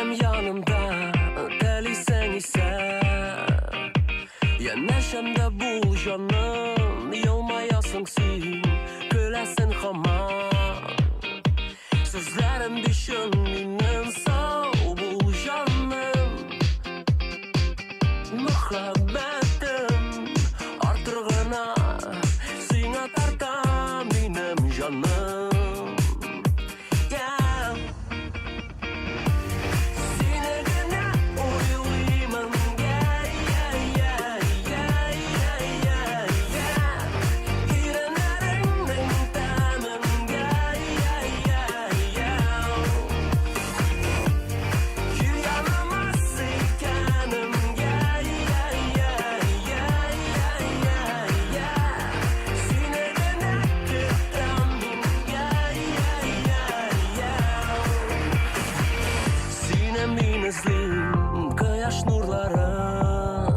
benim yanımda deliysen ise ya neşemde bul canım, yılmayasın sen, gülesin hamam. Sözlerim düşün benim sağ bul canım. Muhabbetim artırgına sina tartam benim canım. Kayaş nurların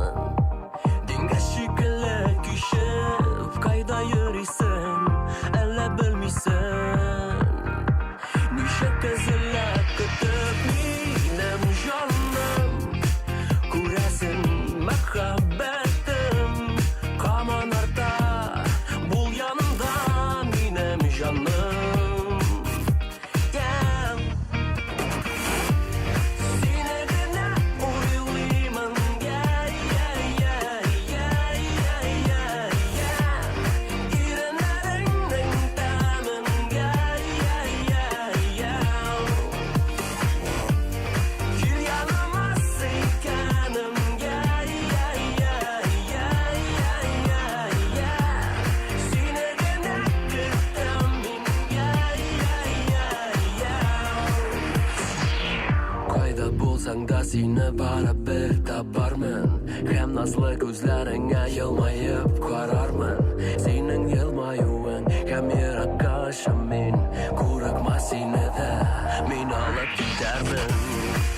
denge şekilde küşüp kayda yürüysen elle bilmiysen nişe kızıla kütüp benim canım kuresin muhabbetim kamanarda bul yanımda benim canım. Bulsan da seni beraber taparmın. Hem nazlı gözlerine yılmayıp kararmın. Senin yılmayığın hem yarak aşamın. Kurakma seni de min alıp gidermin.